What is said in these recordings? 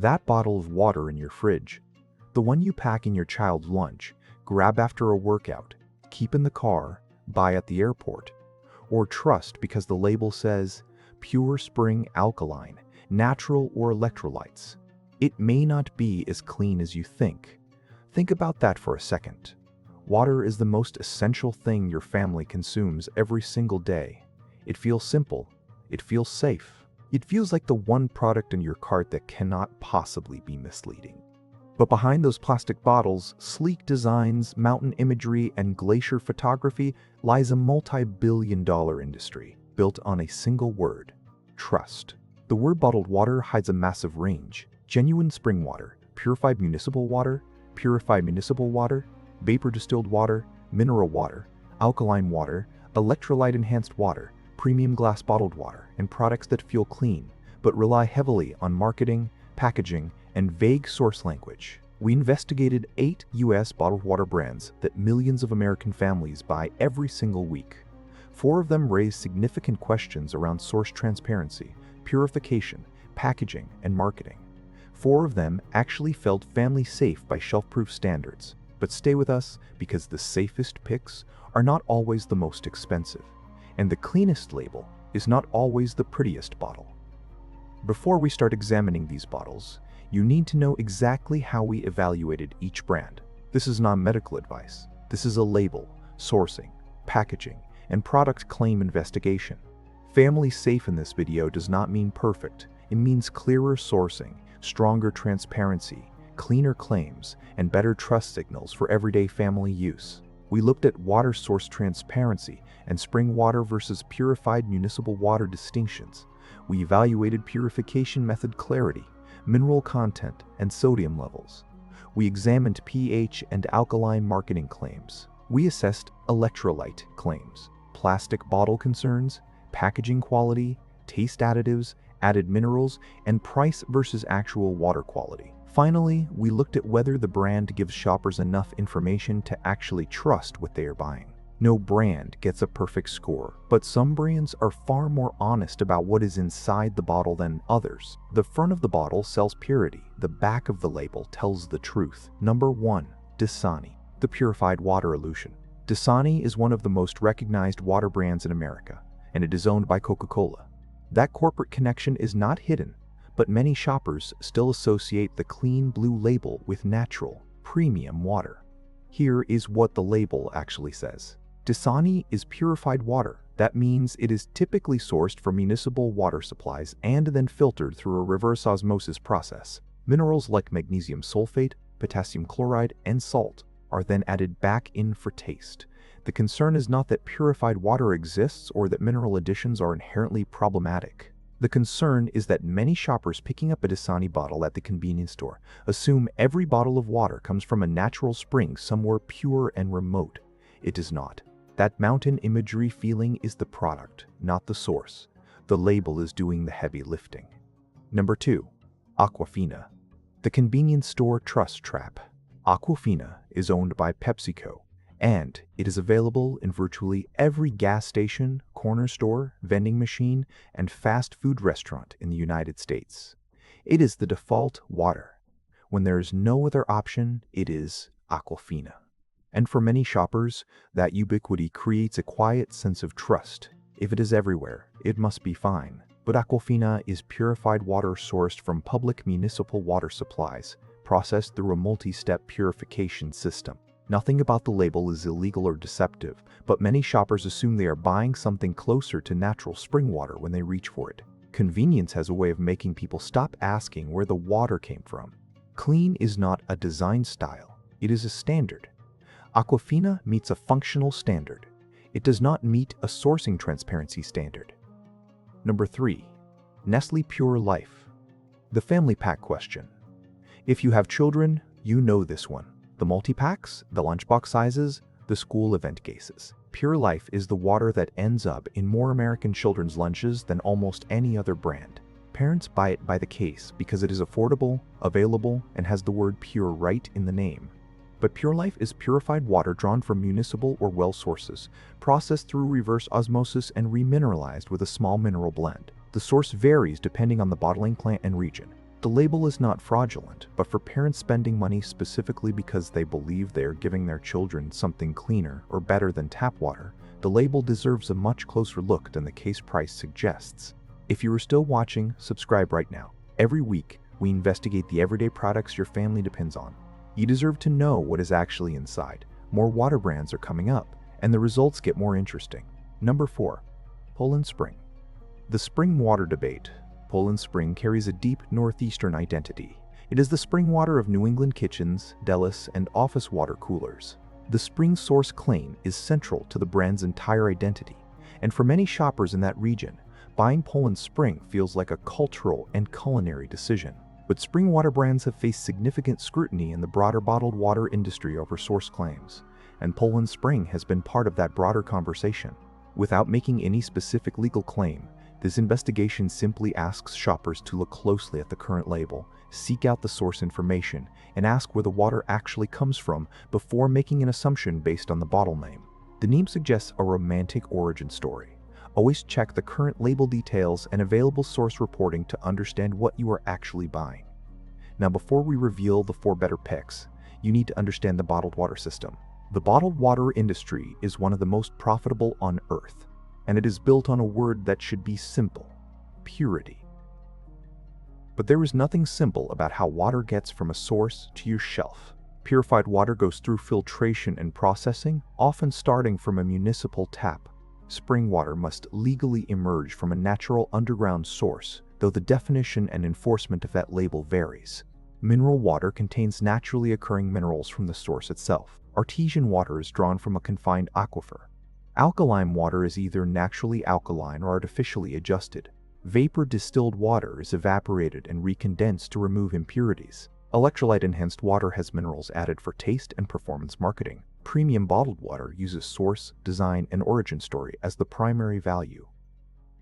That bottle of water in your fridge, the one you pack in your child's lunch, grab after a workout, keep in the car, buy at the airport, or trust because the label says pure spring alkaline, natural or electrolytes. It may not be as clean as you think. Think about that for a second. Water is the most essential thing your family consumes every single day. It feels simple. It feels safe. It feels like the one product in your cart that cannot possibly be misleading. But behind those plastic bottles, sleek designs, mountain imagery, and glacier photography lies a multi-billion-dollar industry built on a single word: trust. The word bottled water hides a massive range: genuine spring water, purified municipal water, vapor distilled water, mineral water, alkaline water, electrolyte-enhanced water, premium glass bottled water, and products that feel clean, but rely heavily on marketing, packaging, and vague source language. We investigated 8 U.S. bottled water brands that millions of American families buy every single week. 4 of them raised significant questions around source transparency, purification, packaging, and marketing. 4 of them actually felt family safe by ShelfProof standards. But stay with us, because the safest picks are not always the most expensive, and the cleanest label is not always the prettiest bottle. Before we start examining these bottles, you need to know exactly how we evaluated each brand. This is not medical advice. This is a label, sourcing, packaging, and product claim investigation. Family safe in this video does not mean perfect. It means clearer sourcing, stronger transparency, cleaner claims, and better trust signals for everyday family use. We looked at water source transparency and spring water versus purified municipal water distinctions. We evaluated purification method clarity, mineral content, and sodium levels. We examined pH and alkaline marketing claims. We assessed electrolyte claims, plastic bottle concerns, packaging quality, taste additives, added minerals, and price versus actual water quality. Finally, we looked at whether the brand gives shoppers enough information to actually trust what they are buying. No brand gets a perfect score, but some brands are far more honest about what is inside the bottle than others. The front of the bottle sells purity. The back of the label tells the truth. Number 1. Dasani, the purified water illusion. Dasani is one of the most recognized water brands in America, and it is owned by Coca-Cola. That corporate connection is not hidden, but many shoppers still associate the clean blue label with natural, premium water. Here is what the label actually says. Dasani is purified water. That means it is typically sourced from municipal water supplies and then filtered through a reverse osmosis process. Minerals like magnesium sulfate, potassium chloride, and salt are then added back in for taste. The concern is not that purified water exists or that mineral additions are inherently problematic. The concern is that many shoppers picking up a Dasani bottle at the convenience store assume every bottle of water comes from a natural spring somewhere pure and remote. It does not. That mountain imagery feeling is the product, not the source. The label is doing the heavy lifting. Number 2. Aquafina, the convenience store trust trap. Aquafina is owned by PepsiCo, and it is available in virtually every gas station, corner store, vending machine, and fast food restaurant in the United States. It is the default water. When there is no other option, it is Aquafina. And for many shoppers, that ubiquity creates a quiet sense of trust. If it is everywhere, it must be fine. But Aquafina is purified water sourced from public municipal water supplies, processed through a multi-step purification system. Nothing about the label is illegal or deceptive, but many shoppers assume they are buying something closer to natural spring water when they reach for it. Convenience has a way of making people stop asking where the water came from. Clean is not a design style, it is a standard. Aquafina meets a functional standard. It does not meet a sourcing transparency standard. Number 3. Nestle Pure Life, the family pack question. If you have children, you know this one. The multi-packs, the lunchbox sizes, the school event cases. Pure Life is the water that ends up in more American children's lunches than almost any other brand. Parents buy it by the case because it is affordable, available, and has the word pure right in the name. But Pure Life is purified water drawn from municipal or well sources, processed through reverse osmosis and remineralized with a small mineral blend. The source varies depending on the bottling plant and region. The label is not fraudulent, but for parents spending money specifically because they believe they are giving their children something cleaner or better than tap water, the label deserves a much closer look than the case price suggests. If you are still watching, subscribe right now. Every week, we investigate the everyday products your family depends on. You deserve to know what is actually inside. More water brands are coming up, and the results get more interesting. Number 4. Poland Spring. The spring water debate. Poland Spring carries a deep northeastern identity. It is the spring water of New England kitchens, delis, and office water coolers. The spring source claim is central to the brand's entire identity, and for many shoppers in that region, buying Poland Spring feels like a cultural and culinary decision. But spring water brands have faced significant scrutiny in the broader bottled water industry over source claims, and Poland Spring has been part of that broader conversation. Without making any specific legal claim, this investigation simply asks shoppers to look closely at the current label, seek out the source information, and ask where the water actually comes from before making an assumption based on the bottle name. The name suggests a romantic origin story. Always check the current label details and available source reporting to understand what you are actually buying. Now, before we reveal the 4 better picks, you need to understand the bottled water system. The bottled water industry is one of the most profitable on earth, and it is built on a word that should be simple: purity. But there is nothing simple about how water gets from a source to your shelf. Purified water goes through filtration and processing, often starting from a municipal tap. Spring water must legally emerge from a natural underground source, though the definition and enforcement of that label varies. Mineral water contains naturally occurring minerals from the source itself. Artesian water is drawn from a confined aquifer. Alkaline water is either naturally alkaline or artificially adjusted. Vapor distilled water is evaporated and recondensed to remove impurities. Electrolyte-enhanced water has minerals added for taste and performance marketing. Premium bottled water uses source, design, and origin story as the primary value.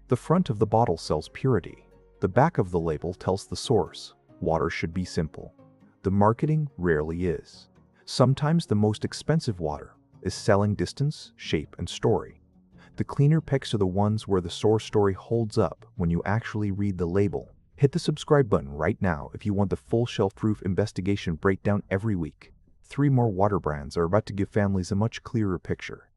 The front of the bottle sells purity. The back of the label tells the source. Water should be simple. The marketing rarely is. Sometimes the most expensive water is selling distance, shape, and story. The cleaner picks are the ones where the source story holds up when you actually read the label. Hit the subscribe button right now if you want the full ShelfProof investigation breakdown every week. 3 more water brands are about to give families a much clearer picture.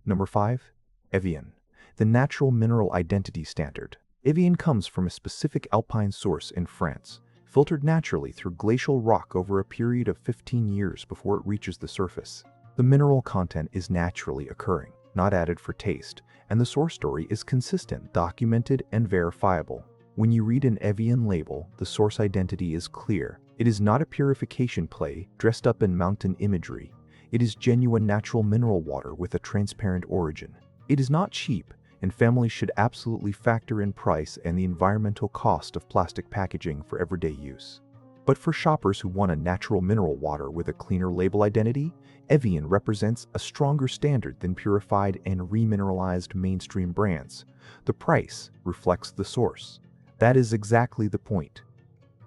Number 5. Evian. The natural mineral identity standard. Evian comes from a specific alpine source in France, filtered naturally through glacial rock over a period of 15 years before it reaches the surface. The mineral content is naturally occurring, not added for taste, and the source story is consistent, documented, and verifiable. When you read an Evian label, the source identity is clear. It is not a purification play dressed up in mountain imagery. It is genuine natural mineral water with a transparent origin. It is not cheap, and families should absolutely factor in price and the environmental cost of plastic packaging for everyday use. But for shoppers who want a natural mineral water with a cleaner label identity, Evian represents a stronger standard than purified and remineralized mainstream brands. The price reflects the source. That is exactly the point.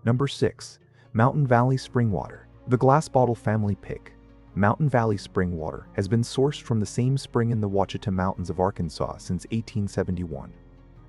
Number 6. Mountain Valley Spring Water. The glass bottle family pick. Mountain Valley Spring Water has been sourced from the same spring in the Ouachita Mountains of Arkansas since 1871.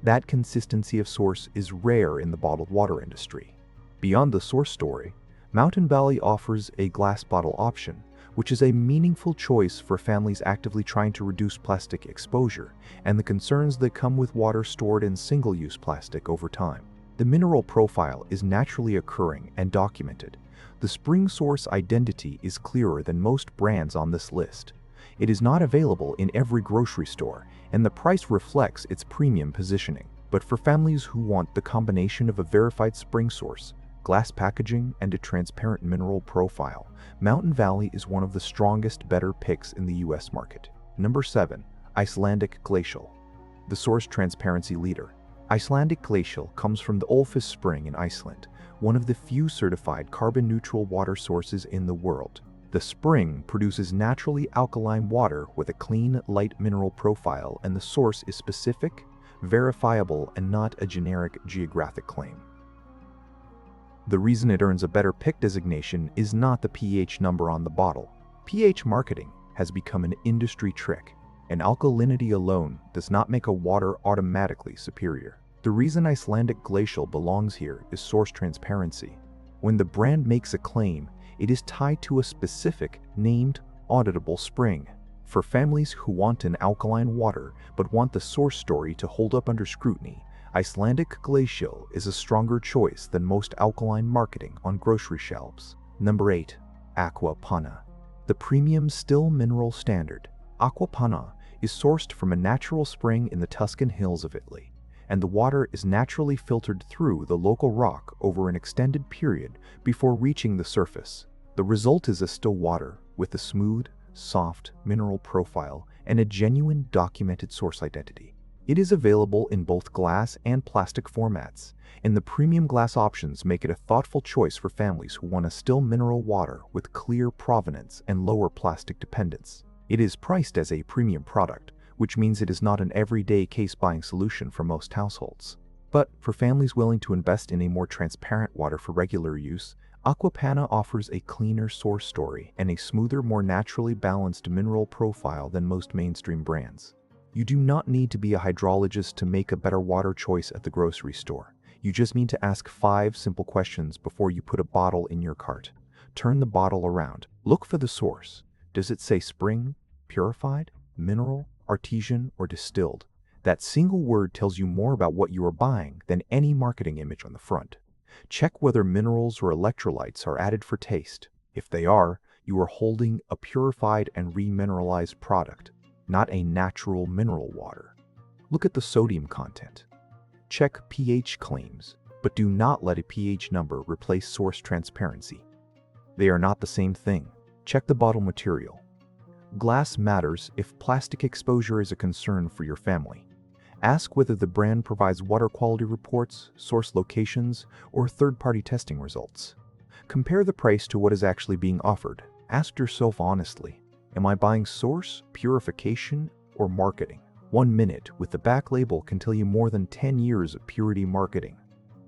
That consistency of source is rare in the bottled water industry. Beyond the source story, Mountain Valley offers a glass bottle option, which is a meaningful choice for families actively trying to reduce plastic exposure and the concerns that come with water stored in single-use plastic over time. The mineral profile is naturally occurring and documented. The spring source identity is clearer than most brands on this list. It is not available in every grocery store, and the price reflects its premium positioning. But for families who want the combination of a verified spring source, glass packaging, and a transparent mineral profile, Mountain Valley is one of the strongest better picks in the US market. Number 7. Icelandic Glacial. The source transparency leader. Icelandic Glacial comes from the Ölfus Spring in Iceland, one of the few certified carbon-neutral water sources in the world. The spring produces naturally alkaline water with a clean, light mineral profile, and the source is specific, verifiable, and not a generic geographic claim. The reason it earns a better pick designation is not the pH number on the bottle. pH marketing has become an industry trick, and alkalinity alone does not make a water automatically superior. The reason Icelandic Glacial belongs here is source transparency. When the brand makes a claim, it is tied to a specific, named, auditable spring. For families who want an alkaline water but want the source story to hold up under scrutiny, Icelandic Glacial is a stronger choice than most alkaline marketing on grocery shelves. Number 8. Aqua Panna. The premium still mineral standard. Aqua Panna is sourced from a natural spring in the Tuscan hills of Italy, and the water is naturally filtered through the local rock over an extended period before reaching the surface. The result is a still water with a smooth, soft mineral profile and a genuine documented source identity. It is available in both glass and plastic formats, and the premium glass options make it a thoughtful choice for families who want a still mineral water with clear provenance and lower plastic dependence. It is priced as a premium product, which means it is not an everyday case-buying solution for most households. But for families willing to invest in a more transparent water for regular use, Aqua Panna offers a cleaner source story and a smoother, more naturally balanced mineral profile than most mainstream brands. You do not need to be a hydrologist to make a better water choice at the grocery store. You just need to ask 5 simple questions before you put a bottle in your cart. Turn the bottle around. Look for the source. Does it say spring, purified, mineral, artesian, or distilled? That single word tells you more about what you are buying than any marketing image on the front. Check whether minerals or electrolytes are added for taste. If they are, you are holding a purified and remineralized product, not a natural mineral water. Look at the sodium content. Check pH claims, but do not let a pH number replace source transparency. They are not the same thing. Check the bottle material. Glass matters if plastic exposure is a concern for your family. Ask whether the brand provides water quality reports, source locations, or third-party testing results. Compare the price to what is actually being offered. Ask yourself honestly, am I buying source, purification, or marketing? 1 minute with the back label can tell you more than 10 years of purity marketing.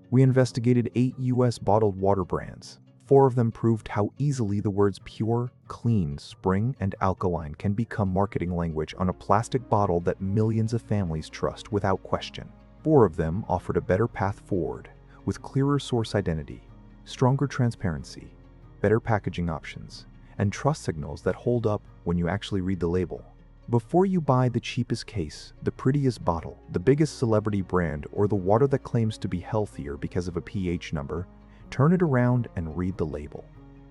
We investigated 8 US bottled water brands. 4 of them proved how easily the words pure, clean, spring, and alkaline can become marketing language on a plastic bottle that millions of families trust without question. 4 of them offered a better path forward, with clearer source identity, stronger transparency, better packaging options, and trust signals that hold up when you actually read the label. Before you buy the cheapest case, the prettiest bottle, the biggest celebrity brand, or the water that claims to be healthier because of a pH number, turn it around and read the label.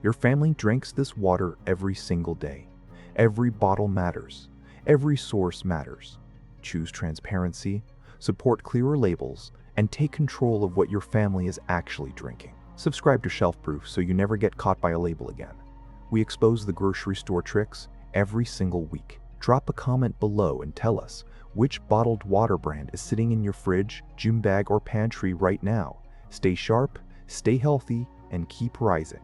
Your family drinks this water every single day. Every bottle matters. Every source matters. Choose transparency, support clearer labels, and take control of what your family is actually drinking. Subscribe to ShelfProof so you never get caught by a label again. We expose the grocery store tricks every single week. Drop a comment below and tell us which bottled water brand is sitting in your fridge, gym bag, or pantry right now. Stay sharp, stay healthy, and keep rising.